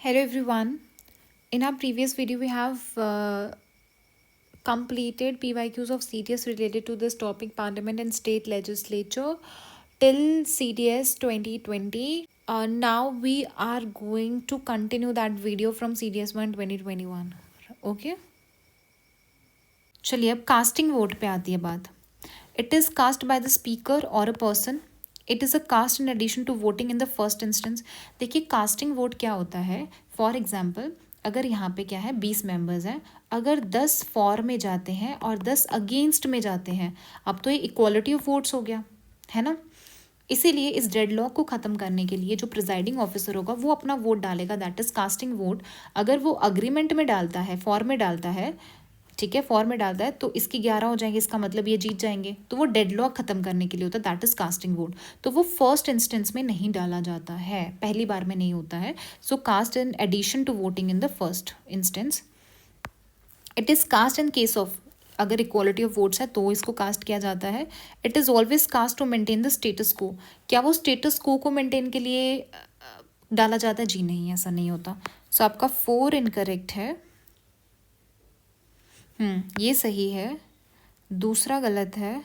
Hello everyone. In our previous video, we have completed PYQs of CDS related to this topic Parliament and State Legislature till CDS 2020. Now we are going to continue that video from CDS 1 2021. Okay. चलिए अब casting vote पे आती है बात. It is cast by the speaker और a person. It is a cast in addition to voting in the first instance. देखिए casting vote क्या होता है. फॉर एग्जाम्पल अगर यहाँ पे क्या है 20 मेंबर्स हैं, अगर 10 फॉर में जाते हैं और 10 अगेंस्ट में जाते हैं, अब तो ये इक्वालिटी ऑफ वोट्स हो गया है ना. इसीलिए इस डेडलॉक को ख़त्म करने के लिए जो प्रिजाइडिंग ऑफिसर होगा वो अपना वोट डालेगा, दैट इज़ कास्टिंग वोट. अगर वो अग्रीमेंट में डालता है, फॉर में डालता है, ठीक है, फॉर में डालता है, तो इसकी 11 हो जाएंगे, इसका मतलब ये जीत जाएंगे. तो वो डेडलॉक खत्म करने के लिए होता है, दैट इज कास्टिंग वोट. तो वो फर्स्ट इंस्टेंस में नहीं डाला जाता है, पहली बार में नहीं होता है. So cast in addition to voting in the first instance. It is cast in case of अगर इक्वालिटी ऑफ वोट्स है तो इसको कास्ट किया जाता है. It is always cast to maintain the status quo. क्या वो स्टेटस को मेंटेन के लिए डाला जाता है? जी नहीं, ऐसा नहीं होता. सो आपका 4 इनकरेक्ट है. ये सही है, दूसरा गलत है.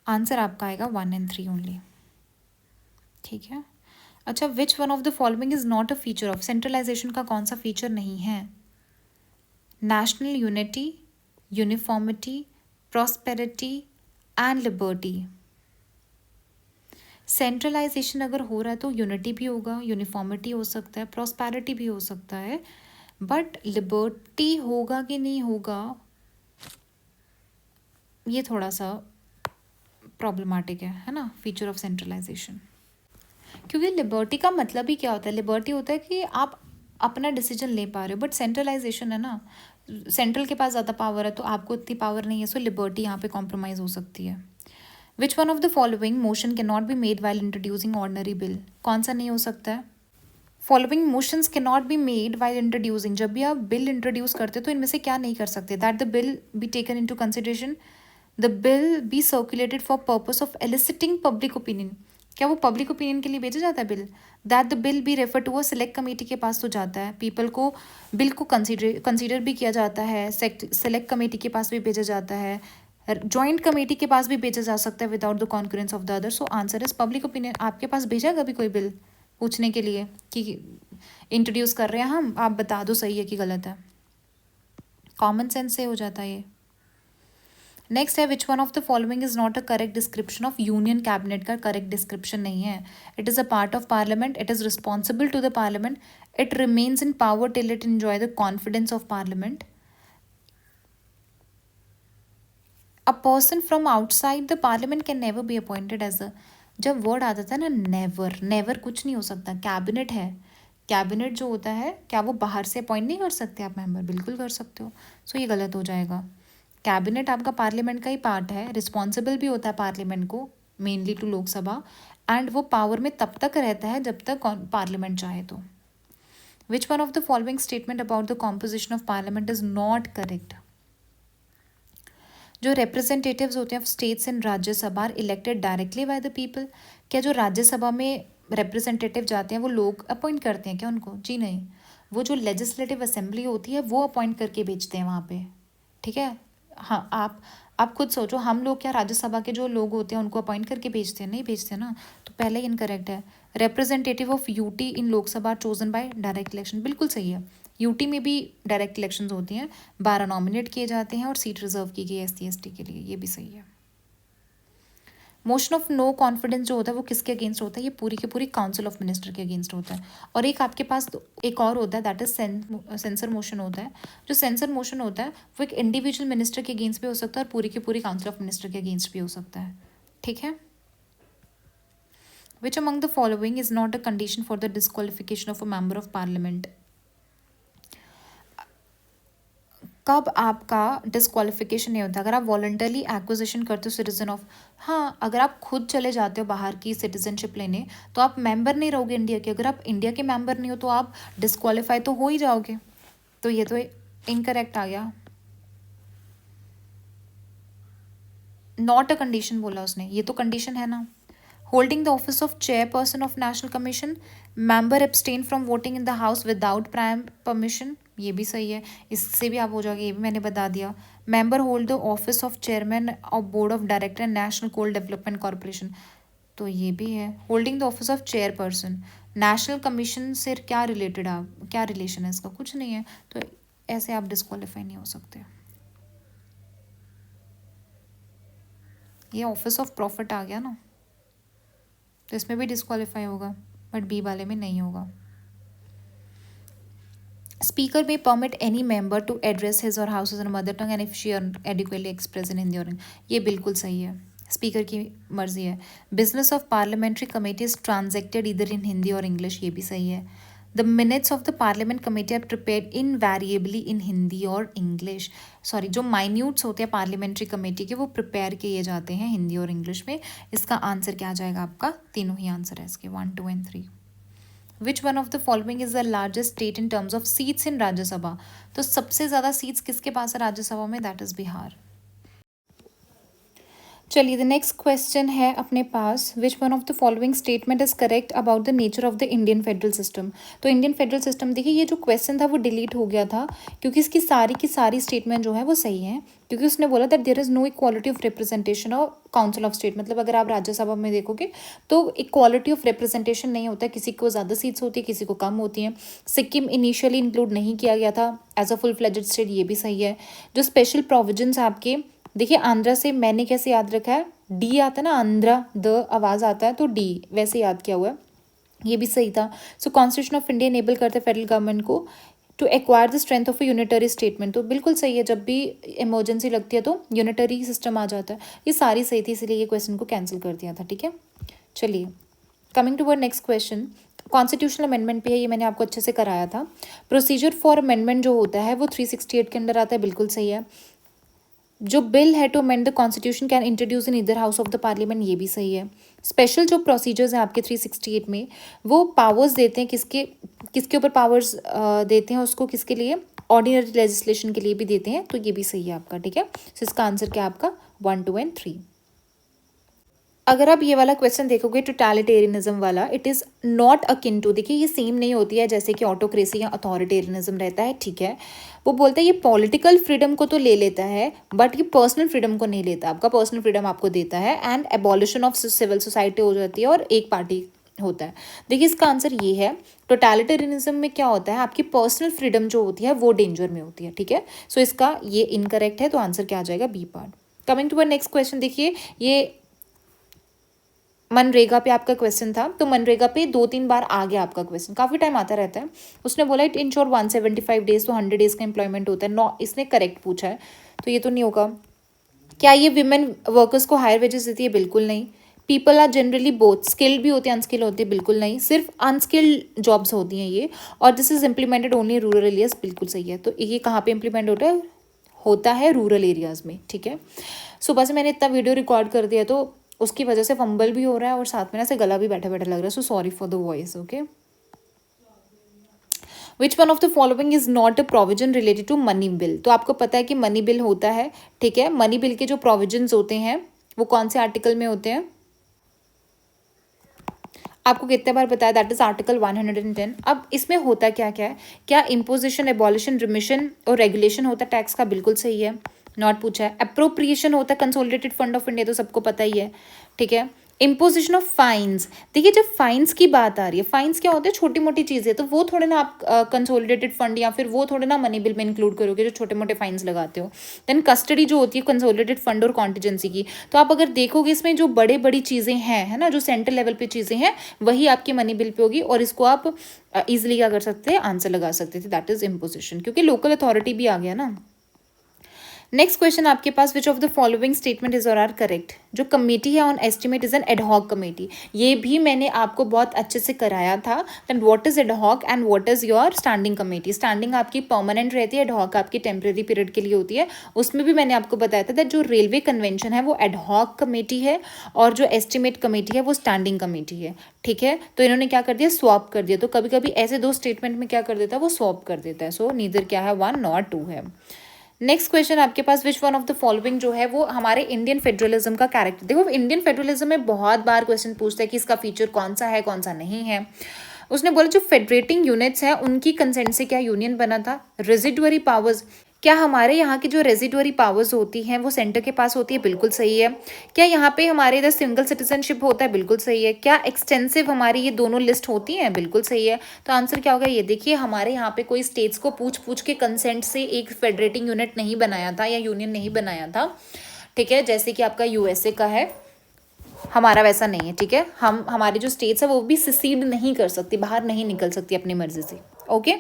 आंसर आपका आएगा 1 and 3 ओनली. ठीक है. अच्छा, which one of the following is not a feature of centralisation. का कौन सा फीचर नहीं है? National unity, uniformity, prosperity and liberty. Centralisation अगर हो रहा है तो यूनिटी भी होगा, यूनिफॉर्मिटी हो सकता है, प्रॉस्पेरिटी भी हो सकता है, बट लिबर्टी होगा कि नहीं होगा ये थोड़ा सा प्रॉब्लमेटिक है ना, फीचर ऑफ सेंट्रलाइजेशन. क्योंकि लिबर्टी का मतलब ही क्या होता है? लिबर्टी होता है कि आप अपना डिसीजन ले पा रहे हो, बट सेंट्रलाइजेशन है ना, सेंट्रल के पास ज़्यादा पावर है तो आपको इतनी पावर नहीं है. सो लिबर्टी यहाँ पे कॉम्प्रोमाइज़ हो सकती है. Which one of the following motion can not be made while introducing ordinary bill. कौन सा नहीं हो सकता है? Following motions can not be made while introducing. जब भी आप बिल इंट्रोड्यूस करते हो तो इनमें से क्या नहीं कर सकते? That the bill be taken into consideration, the bill be circulated for purpose of eliciting public opinion. क्या वो पब्लिक ओपिनियन के लिए भेजा जाता है बिल? That the bill be refer to a select committee के पास तो जाता है. पीपल को बिल को कंसिडर भी किया जाता है, सेलेक्ट कमेटी के पास भी भेजा जाता है, जॉइंट कमेटी के पास भी भेजा जा सकता है without the concurrence of the other. So answer is public opinion. आपके पास भेजा कभी कोई बिल पूछने के लिए कि इंट्रोड्यूस कर रहे हैं हम, आप बता दो सही है कि गलत है? कॉमन सेंस से हो जाता है ये. नेक्स्ट है which one of the following is not a correct description of union cabinet. का करेक्ट डिस्क्रिप्शन नहीं है. It is a part of parliament, it is responsible to the parliament, it remains in power till it enjoy the confidence of parliament. A person from outside the parliament can never be appointed as a. जब word आता था ना never, never कुछ नहीं हो सकता. Cabinet है, cabinet जो होता है क्या वो बाहर से अपॉइंट नहीं कर सकते आप मेंबर? बिल्कुल कर सकते हो. सो ये गलत हो जाएगा. कैबिनेट आपका पार्लियामेंट का ही पार्ट है, रिस्पॉन्सिबल भी होता है पार्लियामेंट को, मेनली टू लोकसभा, एंड वो पावर में तब तक रहता है जब तक पार्लियामेंट चाहे तो. Which one of the following statement about the composition of parliament is not correct. जो रिप्रेजेंटेटिव्स होते हैं states in Rajya Sabha are elected directly by the people. क्या जो राज्यसभा में रिप्रेजेंटेटिव जाते हैं वो लोग अपॉइंट करते हैं क्या उनको? जी नहीं. वो जो लेजिस्लेटिव असेंबली होती है वो अपॉइंट करके भेजते हैं वहाँ पे. ठीक है. हाँ, आप खुद सोचो, हम लोग क्या राज्यसभा के जो लोग होते हैं उनको अपॉइंट करके भेजते हैं? नहीं भेजते ना. तो पहले ही इनकरेक्ट है. Representative of UT in Lok Sabha chosen by direct election. बिल्कुल सही है. यूटी में भी डायरेक्ट इलेक्शंस होती हैं, 12 नॉमिनेट किए जाते हैं और सीट रिजर्व की गई SC ST के लिए. ये भी सही है. मोशन ऑफ नो कॉन्फिडेंस जो होता है वो किसके अगेंस्ट होता है? ये पूरी की पूरी काउंसिल ऑफ मिनिस्टर के अगेंस्ट होता है. और एक आपके पास एक और होता है, दैट इज सेंसर मोशन होता है. जो सेंसर मोशन होता है वो एक इंडिविजुअल मिनिस्टर के अगेंस्ट भी हो सकता है और पूरी की पूरी काउंसिल ऑफ मिनिस्टर के अगेंस्ट भी हो सकता है. ठीक है. Which among the following is not a condition for the disqualification of a member of parliament. कब आपका डिस्क्वालिफिकेशन नहीं होता? अगर आप वॉलंटरली एक्विजिशन करते हो सिटीजन ऑफ. हाँ, अगर आप खुद चले जाते हो बाहर की सिटीजनशिप लेने तो आप मेंबर नहीं रहोगे इंडिया के. अगर आप इंडिया के मेंबर नहीं हो तो आप डिस्क्वालीफाई तो हो ही जाओगे. तो ये तो इनकरेक्ट आ गया. नॉट अ कंडीशन बोला उसने, ये तो कंडीशन है ना. Holding the office of chairperson of national commission, member abstain from voting in the house without prime permission, ये भी सही है, इससे भी आप हो जाओगे, ये भी मैंने बता दिया। Member hold the office of chairman of board of director national coal development corporation, तो ये भी है। Holding the office of chairperson, national commission से क्या रिलेटेड, आप क्या रिलेशन है इसका, कुछ नहीं है, तो ऐसे आप डिस्क्वालीफाई नहीं हो सकते। ये ऑफिस ऑफ प्रॉफिट आ गया ना, तो इसमें भी डिस्क्वालीफाई होगा, बट बी वाले में नहीं होगा। Speaker may permit any member to address his or house in mother tongue and if she adequately express in Hindi, और ये बिल्कुल सही है, स्पीकर की मर्जी है। Business of parliamentary committee is transacted either in Hindi or English, ये भी सही है। The minutes of the parliament committee are prepared invariably in Hindi or English, sorry जो माइन्यूट्स होते हैं पार्लियामेंट्री कमेटी के वो प्रिपेयर किए जाते हैं हिंदी और इंग्लिश में। इसका आंसर क्या आ जाएगा आपका, तीनों ही आंसर है इसके, 1, 2 and 3। Which one of the following is the largest state in terms of seats in Rajya Sabha, तो सबसे ज़्यादा सीट्स किसके पास है राज्यसभा में, दैट इज़ बिहार। चलिए द नेक्स्ट क्वेश्चन है अपने पास, which one of the following statement is correct about the nature of the Indian federal system. तो इंडियन फेडरल सिस्टम, देखिए ये जो क्वेश्चन था वो डिलीट हो गया था क्योंकि इसकी सारी की सारी स्टेटमेंट जो है वो सही है, क्योंकि उसने बोला that there is no equality of representation और काउंसिल ऑफ स्टेट, मतलब अगर आप राज्यसभा में देखोगे तो इक्वालिटी ऑफ रिप्रेजेंटेशन नहीं होता, किसी को ज़्यादा सीट्स होती है किसी को कम होती हैं। सिक्किम इनिशियली इंक्लूड नहीं किया गया था as a full fledged state, ये भी सही है। जो स्पेशल प्रोविजंस आपके, देखिए आंध्रा से मैंने कैसे याद रखा है, डी आता है ना, आंध्रा द आवाज़ आता है तो डी वैसे याद किया हुआ है, ये भी सही था। So constitution of India enable करता है फेडरल गवर्नमेंट को to acquire the strength of a unitary statement, तो बिल्कुल सही है, जब भी इमरजेंसी लगती है तो यूनिटरी सिस्टम आ जाता है, ये सारी सही थी, इसलिए ये क्वेश्चन को कैंसिल कर दिया था, ठीक है। चलिए coming to your next question, constitutional amendment पे है, ये मैंने आपको अच्छे से कराया था। प्रोसीजर फॉर अमेंडमेंट जो होता है वो 368 के अंदर आता है, बिल्कुल सही है। जो बिल है to amend the constitution can introduce in इधर हाउस ऑफ द पार्लियामेंट, ये भी सही है। स्पेशल जो प्रोसीजर्स हैं आपके 368 में, वो पावर्स देते हैं किसके किसके ऊपर पावर्स देते हैं उसको, किसके लिए, ऑर्डिनरी लेजिस्लेशन के लिए भी देते हैं, तो ये भी सही है आपका, ठीक है। सो इसका आंसर क्या है आपका, 1, 2 एंड 3। अगर आप ये वाला क्वेश्चन देखोगे टोटलिटेरियनिज्म वाला, it is not akin to, देखिए ये सेम नहीं होती है जैसे कि ऑटोक्रेसी या अथॉरिटेरियनिज्म रहता है, ठीक है। वो बोलते हैं ये पॉलिटिकल फ्रीडम को तो ले लेता है बट ये पर्सनल फ्रीडम को नहीं लेता, आपका पर्सनल फ्रीडम आपको देता है, and abolition of civil society हो जाती है और एक पार्टी होता है। देखिए इसका आंसर ये है, टोटलिटेरियनिज्म में क्या होता है, आपकी पर्सनल फ्रीडम जो होती है वो डेंजर में होती है, ठीक है। सो इसका ये इनकरेक्ट है, तो आंसर क्या आ जाएगा, B part. Coming to your next question, देखिए ये मनरेगा पे आपका क्वेश्चन था, तो मनरेगा पे 2-3 बार आ गया आपका क्वेश्चन, काफ़ी टाइम आता रहता है। उसने बोला इट इंश्योर 175 डेज, तो 100 डेज का एम्प्लॉयमेंट होता है, इसने करेक्ट पूछा है, तो ये तो नहीं होगा। क्या ये विमेन वर्कर्स को हायर वेजेस देती है, बिल्कुल नहीं। People are generally both skilled भी होते हैं अनस्किल्ड होते हैं, बिल्कुल नहीं, सिर्फ अनस्किल्ड जॉब्स होती हैं ये, और this is implemented only rural areas, बिल्कुल सही है। तो ये कहाँ पे इम्प्लीमेंट होता है रूरल एरियाज में, ठीक है। सुबह से मैंने इतना वीडियो रिकॉर्ड कर दिया तो उसकी वजह से फंबल भी हो रहा है और साथ में ना से गला भी बैठा बैठा लग रहा है, so sorry for the voice, okay. Which one of the following is not a provision related to money bill, तो आपको पता है कि मनी बिल होता है, ठीक है। मनी बिल के जो प्रोविजंस होते हैं वो कौन से आर्टिकल में होते हैं, आपको कितने बार बताया, दैट इज आर्टिकल 110। अब इसमें होता क्या क्या है, क्या इम्पोजिशन, एबॉलिशन, रिमिशन और रेगुलेशन होता है टैक्स का, बिल्कुल सही है, नॉट पूछा है। अप्रोप्रिएशन होता है कंसोलिडेटेड फंड ऑफ इंडिया, तो सबको पता ही है, ठीक है। इम्पोजिशन ऑफ फाइन्स, देखिए जब फाइन्स की बात आ रही है, फाइन्स क्या होते हैं, छोटी मोटी चीज़ें, तो वो थोड़े ना आप कंसोलिडेटेड फंड या फिर वो थोड़े ना मनी बिल में इंक्लूड करोगे जो छोटे मोटे फाइन्स लगाते हो। देन कस्टडी जो होती है कंसोलिडेटेड फंड और कॉन्टीजेंसी की, तो आप अगर देखोगे इसमें जो बड़े बड़ी चीज़ें हैं, है ना, जो सेंट्रल लेवल पे चीज़ें हैं वही आपकी मनी बिल पे होगी, और इसको आप ईजिली क्या कर सकते हैं, आंसर लगा सकते थे, दैट इज इम्पोजिशन, क्योंकि लोकल अथॉरिटी भी आ गया ना। नेक्स्ट क्वेश्चन आपके पास, which of the following statement is or are correct. जो कमेटी है on estimate is an ad hoc committee, ये भी मैंने आपको बहुत अच्छे से कराया था। Then what is ad hoc and what is your standing committee. Standing आपकी परमानेंट रहती है, एडहॉक आपकी टेम्परेरी पीरियड के लिए होती है। उसमें भी मैंने आपको बताया था दैट जो रेलवे कन्वेंशन है वो एडहॉक कमेटी है और जो एस्टिमेट कमेटी है वो स्टैंडिंग कमेटी है, ठीक है। तो इन्होंने क्या कर दिया, स्वैप कर दिया, तो कभी कभी ऐसे दो स्टेटमेंट में क्या कर देता है, वो स्वैप कर देता है। सो नीदर क्या है, 1 नॉट 2 है। नेक्स्ट क्वेश्चन आपके पास, which one of the following जो है वो हमारे इंडियन फेडरलिज्म का कैरेक्टर, देखो इंडियन फेडरलिज्म में बहुत बार क्वेश्चन पूछता है कि इसका फीचर कौन सा है कौन सा नहीं है। उसने बोला जो फेडरेटिंग यूनिट्स हैं उनकी कंसेंट से क्या यूनियन बना था। रेजिडुअरी पावर्स, क्या हमारे यहाँ की जो रेजिडुअरी पावर्स होती हैं वो सेंटर के पास होती है, बिल्कुल सही है। क्या यहाँ पे हमारे इधर सिंगल सिटीजनशिप होता है, बिल्कुल सही है। क्या एक्सटेंसिव हमारी ये दोनों लिस्ट होती हैं, बिल्कुल सही है। तो आंसर क्या होगा, ये देखिए हमारे यहाँ पे कोई स्टेट्स को पूछ पूछ के कंसेंट से एक फेडरेटिंग यूनिट नहीं बनाया था या यूनियन नहीं बनाया था, ठीक है, जैसे कि आपका यूएसए का है, हमारा वैसा नहीं है, ठीक है। हमारे जो स्टेट्स है वो भी सिसीड नहीं कर सकती, बाहर नहीं निकल सकती अपनी मर्जी से, ओके।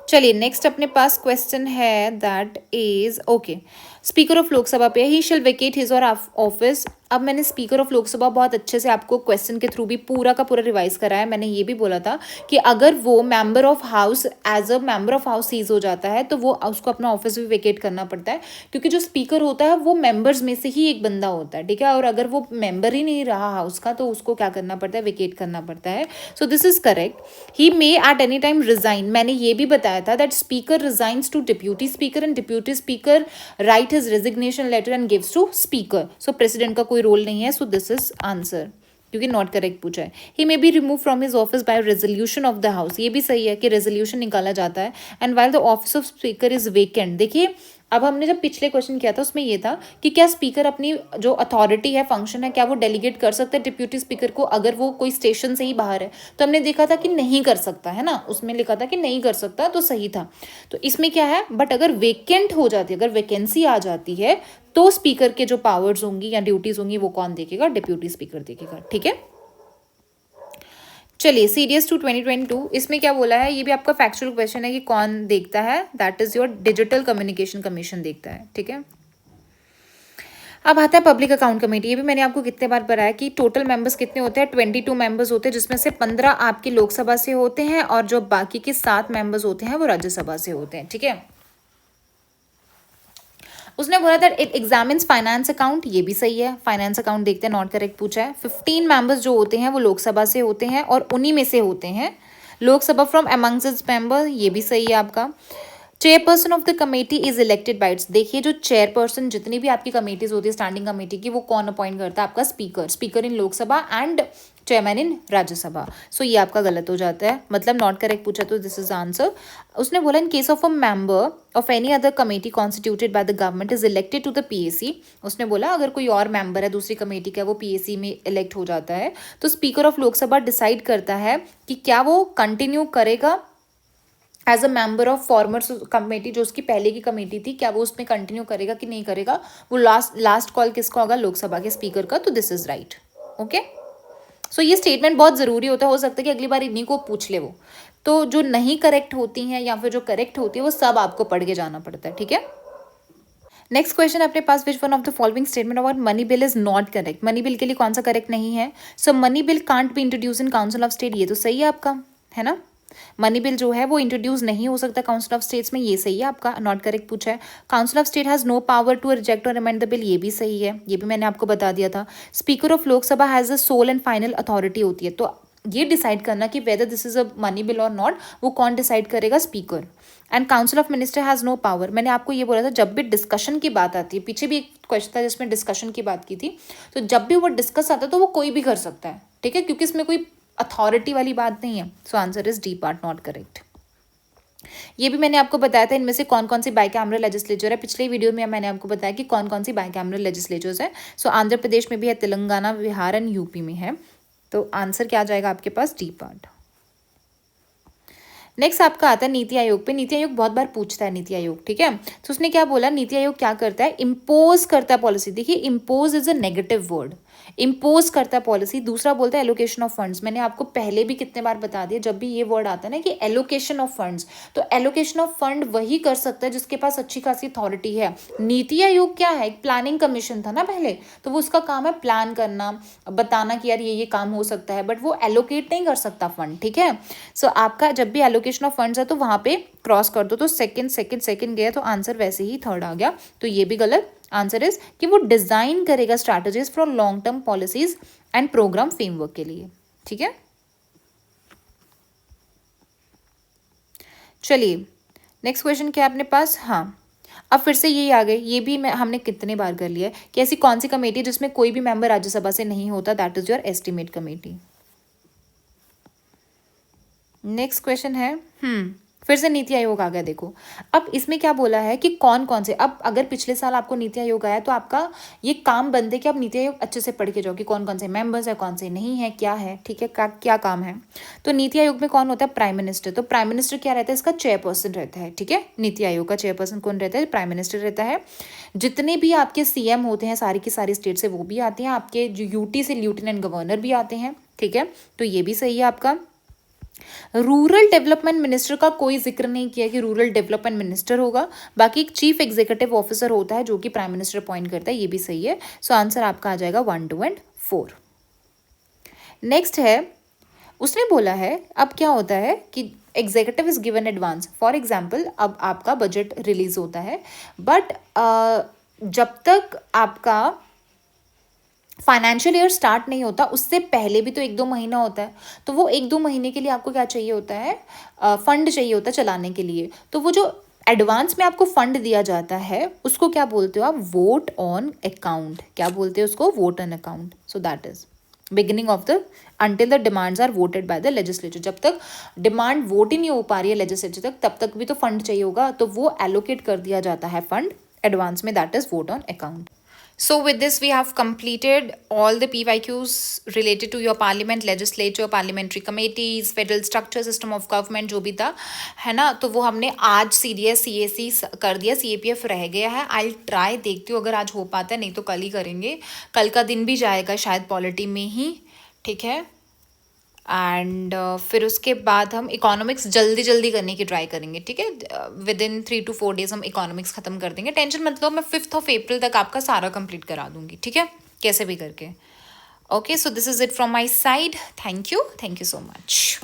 चलिए नेक्स्ट अपने पास क्वेश्चन है, that is okay, speaker of Lok Sabha पे, ही शेल वेकेट हिज और ऑफिस। अब मैंने स्पीकर ऑफ लोकसभा बहुत अच्छे से आपको क्वेश्चन के थ्रू भी पूरा का पूरा रिवाइज कराया। मैंने ये भी बोला था कि अगर वो member of house as a member of house cease हो जाता है तो वो उसको अपना ऑफिस भी वेकेट करना पड़ता है, क्योंकि जो स्पीकर होता है वो मेंबर्स में से ही एक बंदा होता है, ठीक है। और अगर वो मेंबर ही नहीं रहा हाउस का तो उसको क्या करना पड़ता है, वेकेट करना पड़ता है। So this is correct. He may at any time resign, मैंने ये भी बताया था that speaker resigns to deputy speaker and deputy speaker write his resignation letter and gives to speaker. So president का कोई रोल नहीं है, सो दिस इज आंसर, क्योंकि नॉट करेक्ट पूछा है। He may be remove from his office by resolution of the house, ये भी सही है कि रेजोल्यूशन निकाला जाता है। And while the office of speaker is vacant, देखिए अब हमने जब पिछले क्वेश्चन किया था उसमें ये था कि क्या स्पीकर अपनी जो अथॉरिटी है, फंक्शन है, क्या वो डेलीगेट कर सकता है डिप्यूटी स्पीकर को अगर वो कोई स्टेशन से ही बाहर है। तो हमने देखा था कि नहीं कर सकता, है ना, उसमें लिखा था कि नहीं कर सकता, तो सही था। तो इसमें क्या है, बट अगर वेकेंट हो जाती है, अगर वैकेंसी आ जाती है तो स्पीकर के जो पावर्स होंगी या ड्यूटीज होंगी वो कौन देखेगा, डिप्यूटी स्पीकर देखेगा, ठीक है। चलिए सीरियस टू 2022, इसमें क्या बोला है, ये भी आपका फैक्चुअल क्वेश्चन है कि कौन देखता है, that is your digital communication commission देखता है, ठीक है। अब आता है पब्लिक अकाउंट कमेटी, ये भी मैंने आपको कितने बार बताया कि टोटल मेंबर्स कितने होते हैं, 22 मेंबर्स होते हैं, जिसमें से 15 आपकी लोकसभा से होते हैं और जो बाकी के 7 मेंबर्स होते हैं वो राज्यसभा से होते हैं, ठीक है। उसने बोला था इट एग्जामिन्स फाइनेंस अकाउंट, ये भी सही है, फाइनेंस अकाउंट देखते हैं, नॉट करेक्ट पूछा है। 15 मेंबर्स जो होते हैं वो लोकसभा से होते हैं और उन्हीं में से होते हैं Lok Sabha from amongst its member, ये भी सही है आपका। Chairperson of the committee is elected by it's, देखिए जो चेयरपर्सन जितनी भी आपकी कमेटीज होती है स्टैंडिंग कमेटी की, वो कौन अपॉइंट करता है, आपका speaker, speaker in Lok Sabha and chairman in Rajya Sabha. सो ये आपका गलत हो जाता है, मतलब नॉट करेक्ट पूछा तो दिस इज आंसर। उसने बोला in case of a member of any other committee constituted by the government is elected to the PAC, उसने बोला अगर कोई और मेंबर है दूसरी कमेटी का वो पीएसी में इलेक्ट हो जाता है तो स्पीकर ऑफ लोकसभा डिसाइड करता है कि क्या वो कंटिन्यू करेगा as a member of former committee, जो उसकी पहले की कमेटी थी, क्या वो उसमें कंटिन्यू करेगा कि नहीं करेगा। वो लास्ट कॉल किसका होगा, लोकसभा के स्पीकर का, तो दिस इज राइट, ओके। सो ये स्टेटमेंट बहुत ज़रूरी होता है, हो सकता है कि अगली बार इन्हीं को पूछ ले वो, तो जो नहीं करेक्ट होती हैं या फिर जो करेक्ट होती है वो सब आपको पढ़ के जाना पड़ता है, ठीक है। नेक्स्ट क्वेश्चन अपने पास, which one of the following statement about money bill is not correct, money bill के लिए कौन सा करेक्ट नहीं है। So money bill can't be introduce in council of state, ये तो सही है आपका, है ना, मनी बिल जो है वो इंट्रोड्यूस नहीं हो सकता काउंसिल ऑफ स्टेट्स में, ये सही है आपका, नॉट करेक्ट पूछा है। Council of state has no power to reject और अमेंड द बिल, ये भी सही है, ये भी मैंने आपको बता दिया था। Speaker of Lok Sabha has a sole and final authority होती है, तो ये डिसाइड करना कि whether this is a money bill और नॉट, वो कौन डिसाइड करेगा, speaker. And council of minister has no power, मैंने आपको ये बोला था जब भी डिस्कशन की बात आती है, पीछे भी एक क्वेश्चन था जिसमें डिस्कशन की बात की थी, तो जब भी वो डिस्कस आता है तो वो कोई भी कर सकता है, ठीक है, क्योंकि इसमें कोई अथॉरिटी वाली बात नहीं है। So answer is D part, not correct. ये भी मैंने आपको बताया था इनमें से कौन कौन सी बाइकैमरल लेजिस्लेचर है, पिछले वीडियो में मैंने आपको बताया कि कौन कौन सी बाइकैमरल लेजिस्लेचर्स है। सो आंध्र प्रदेश में भी है, तेलंगाना, बिहार एंड यूपी में है, तो आंसर क्या आ जाएगा आपके पास, डी पार्ट। नेक्स्ट आपका आता है नीति आयोग पे, नीति आयोग बहुत बार पूछता है नीति आयोग, ठीक है। तो उसने क्या बोला, नीति आयोग क्या करता है, इम्पोज करता है पॉलिसी, देखिए impose is a negative word, impose करता है पॉलिसी। दूसरा बोलता है एलोकेशन ऑफ फंड्स, मैंने आपको पहले भी कितने बार बता दिया, जब भी ये वर्ड आता है ना कि एलोकेशन ऑफ फंड्स, तो एलोकेशन ऑफ फंड वही कर सकता है जिसके पास अच्छी खासी अथॉरिटी है। नीति आयोग क्या है, एक प्लानिंग कमीशन था ना पहले, तो वो उसका काम है प्लान करना, बताना कि यार ये काम हो सकता है, बट वो एलोकेट नहीं कर सकता फंड, ठीक है। सो आपका जब भी एलोकेशन ऑफ फंड्स है तो वहां पे क्रॉस कर दो, तो सेकंड गया, तो आंसर वैसे ही थर्ड आ गया, तो ये भी गलत। आंसर इज कि वो डिजाइन करेगा strategies for long term policies and program framework के लिए, ठीक है। चलिए नेक्स्ट क्वेश्चन क्या है अपने पास, हाँ अब फिर से यही आ गए, ये भी मैं हमने कितने बार कर लिया है कि ऐसी कौन सी कमेटी जिसमें कोई भी मेंबर राज्यसभा से नहीं होता, that is your estimate committee. Next question है, फिर से नीति आयोग आ गया। देखो अब इसमें क्या बोला है कि कौन कौन से, अब अगर पिछले साल आपको नीति आयोग आया तो आपका ये काम बंद है कि आप नीति आयोग अच्छे से पढ़ के जाओ कि कौन कौन से मेंबर्स है, कौन से नहीं है, क्या है, ठीक है, क्या काम है। तो नीति आयोग में कौन होता है, प्राइम मिनिस्टर। तो प्राइम मिनिस्टर क्या रहता है, इसका चेयरपर्सन रहता है, ठीक है। नीति आयोग का चेयरपर्सन कौन रहता है, प्राइम मिनिस्टर रहता है। जितने भी आपके सीएम होते हैं सारी की सारी स्टेट से वो भी आते हैं, आपके जो यूटी से लेफ्टिनेंट गवर्नर भी आते हैं, ठीक है। तो ये भी सही है आपका। रूरल डेवलपमेंट मिनिस्टर का कोई जिक्र नहीं किया कि रूरल डेवलपमेंट मिनिस्टर होगा, बाकी एक चीफ एग्जीक्यूटिव ऑफिसर होता है जो कि प्राइम मिनिस्टर अपॉइंट करता है, ये भी सही है। सो आंसर आपका आ जाएगा 1, 2 एंड 4। नेक्स्ट है, उसने बोला है अब क्या होता है कि executive is given advance. For example अब आपका बजट रिलीज होता है, बट जब तक आपका फाइनेंशियल ईयर स्टार्ट नहीं होता उससे पहले भी तो 1-2 महीना होता है। तो वो 1-2 महीने के लिए आपको क्या चाहिए होता है, फंड चाहिए होता है चलाने के लिए। तो वो जो एडवांस में आपको फंड दिया जाता है उसको क्या बोलते हो आप, वोट ऑन अकाउंट। क्या बोलते हैं उसको, vote on account. So that is beginning of the until the demands are voted by the legislature. जब तक डिमांड वोट ही नहीं हो पा रही है लेजिस्लेचर तक, तब तक भी तो फंड चाहिए होगा, तो वो एलोकेट कर दिया जाता है फंड एडवांस में, that is vote on account. So with this we have completed all the PYQs related to your parliament, legislature, parliamentary committees, federal structure, system of government जो भी था, है ना। तो वो हमने आज CDS CAC कर दिया, CAPF रह गया है। I'll try, देखती हूँ अगर आज हो पाता है, नहीं तो कल ही करेंगे। कल का दिन भी जाएगा शायद पॉलिटी में ही, ठीक है। एंड फिर उसके बाद हम इकोनॉमिक्स जल्दी जल्दी करने की ट्राई करेंगे, ठीक है। विद इन 3 to 4 days हम इकोनॉमिक्स खत्म कर देंगे, टेंशन मत लो। मैं 5th of April तक आपका सारा कंप्लीट करा दूंगी, ठीक है, कैसे भी करके। Okay, so this is it from my side. Thank you so much.